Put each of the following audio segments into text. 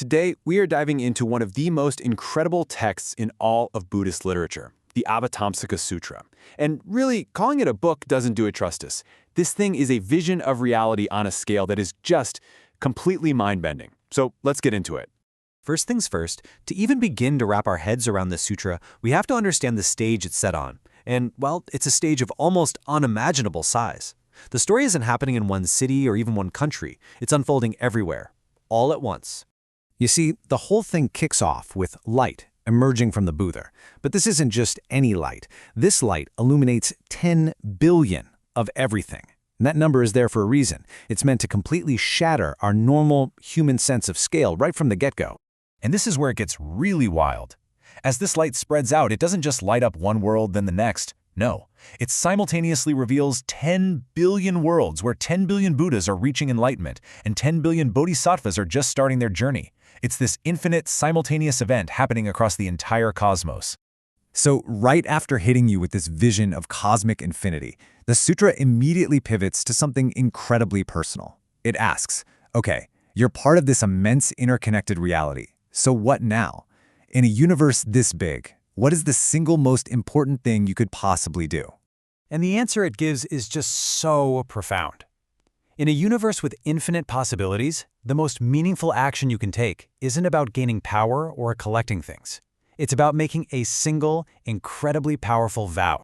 Today, we are diving into one of the most incredible texts in all of Buddhist literature, the Avatamsaka Sutra. And really, calling it a book doesn't do it justice. This thing is a vision of reality on a scale that is just completely mind-bending. So let's get into it. First things first, to even begin to wrap our heads around this sutra, we have to understand the stage it's set on. And, well, it's a stage of almost unimaginable size. The story isn't happening in one city or even one country. It's unfolding everywhere, all at once. You see, the whole thing kicks off with light emerging from the Buddha. But this isn't just any light. This light illuminates 10 billion of everything. And that number is there for a reason. It's meant to completely shatter our normal human sense of scale right from the get-go. And this is where it gets really wild. As this light spreads out, it doesn't just light up one world then the next. No, it simultaneously reveals 10 billion worlds where 10 billion Buddhas are reaching enlightenment and 10 billion bodhisattvas are just starting their journey. It's this infinite, simultaneous event happening across the entire cosmos. So right after hitting you with this vision of cosmic infinity, the sutra immediately pivots to something incredibly personal. It asks, okay, you're part of this immense interconnected reality. So what now? In a universe this big, what is the single most important thing you could possibly do? And the answer it gives is just so profound. In a universe with infinite possibilities, the most meaningful action you can take isn't about gaining power or collecting things. It's about making a single, incredibly powerful vow.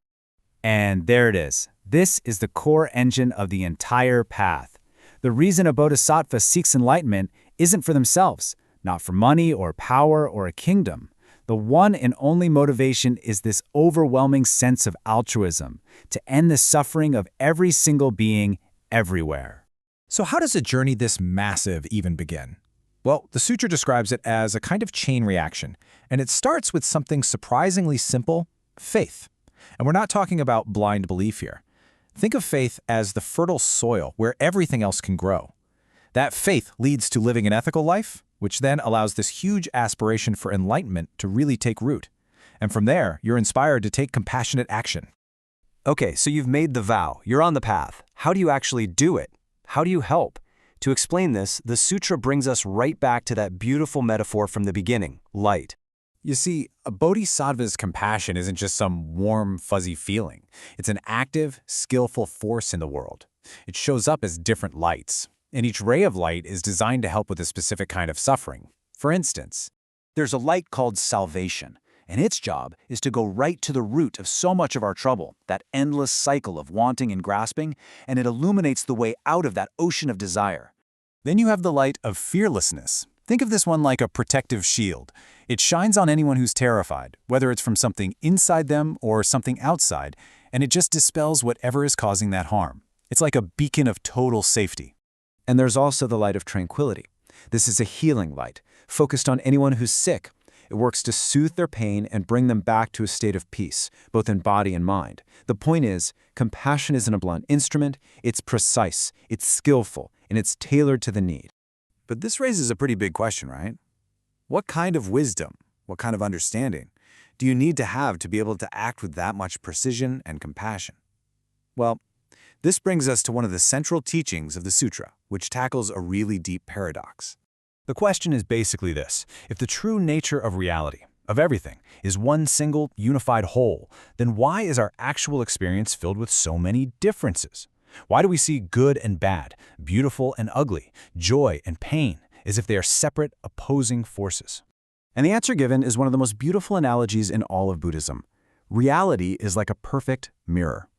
And there it is. This is the core engine of the entire path. The reason a bodhisattva seeks enlightenment isn't for themselves, not for money or power or a kingdom. The one and only motivation is this overwhelming sense of altruism, to end the suffering of every single being everywhere. So how does a journey this massive even begin? Well, the sutra describes it as a kind of chain reaction, and it starts with something surprisingly simple, faith. And we're not talking about blind belief here. Think of faith as the fertile soil where everything else can grow. That faith leads to living an ethical life, which then allows this huge aspiration for enlightenment to really take root. And from there, you're inspired to take compassionate action. Okay, so you've made the vow, you're on the path. How do you actually do it? How do you help? To explain this, the sutra brings us right back to that beautiful metaphor from the beginning, light. You see, a bodhisattva's compassion isn't just some warm, fuzzy feeling. It's an active, skillful force in the world. It shows up as different lights, and each ray of light is designed to help with a specific kind of suffering. For instance, there's a light called salvation, and its job is to go right to the root of so much of our trouble, that endless cycle of wanting and grasping, and it illuminates the way out of that ocean of desire. Then you have the light of fearlessness. Think of this one like a protective shield. It shines on anyone who's terrified, whether it's from something inside them or something outside, and it just dispels whatever is causing that harm. It's like a beacon of total safety. And there's also the light of tranquility. This is a healing light, focused on anyone who's sick. It works to soothe their pain and bring them back to a state of peace, both in body and mind. The point is, compassion isn't a blunt instrument, it's precise, it's skillful, and it's tailored to the need. But this raises a pretty big question, right? What kind of wisdom, what kind of understanding do you need to have to be able to act with that much precision and compassion? Well, this brings us to one of the central teachings of the sutra, which tackles a really deep paradox. The question is basically this: if the true nature of reality, of everything, is one single, unified whole, then why is our actual experience filled with so many differences? Why do we see good and bad, beautiful and ugly, joy and pain, as if they are separate, opposing forces? And the answer given is one of the most beautiful analogies in all of Buddhism. Reality is like a perfect mirror.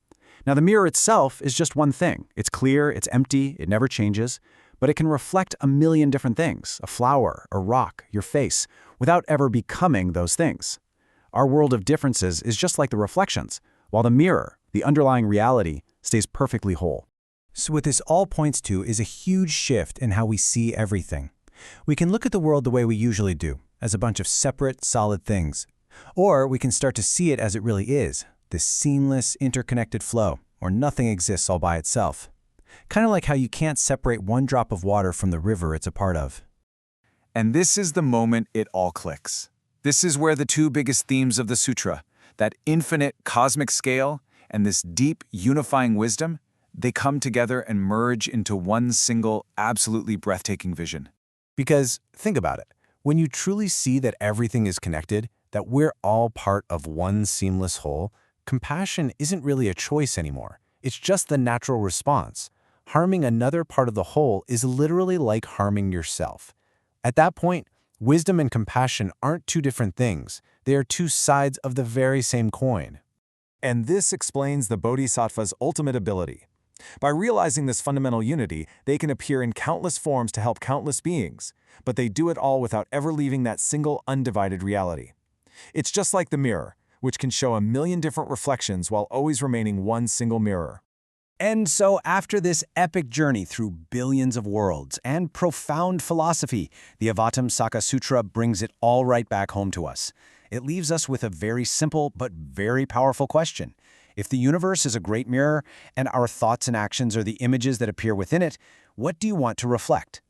Now, the mirror itself is just one thing. It's clear, it's empty, it never changes, but it can reflect a million different things, a flower, a rock, your face, without ever becoming those things. Our world of differences is just like the reflections, while the mirror, the underlying reality, stays perfectly whole. So what this all points to is a huge shift in how we see everything. We can look at the world the way we usually do, as a bunch of separate, solid things. Or we can start to see it as it really is, this seamless, interconnected flow, where nothing exists all by itself. Kind of like how you can't separate one drop of water from the river it's a part of. And this is the moment it all clicks. This is where the two biggest themes of the sutra, that infinite cosmic scale and this deep unifying wisdom, they come together and merge into one single, absolutely breathtaking vision. Because, think about it, When you truly see that everything is connected, that we're all part of one seamless whole, compassion isn't really a choice anymore. It's just the natural response. Harming another part of the whole is literally like harming yourself. At that point, wisdom and compassion aren't two different things. They are two sides of the very same coin. And this explains the Bodhisattva's ultimate ability. By realizing this fundamental unity, they can appear in countless forms to help countless beings, but they do it all without ever leaving that single undivided reality. It's just like the mirror, which can show a million different reflections while always remaining one single mirror. And so after this epic journey through billions of worlds and profound philosophy, the Avatamsaka Sutra brings it all right back home to us. It leaves us with a very simple but very powerful question. If the universe is a great mirror and our thoughts and actions are the images that appear within it, what do you want to reflect?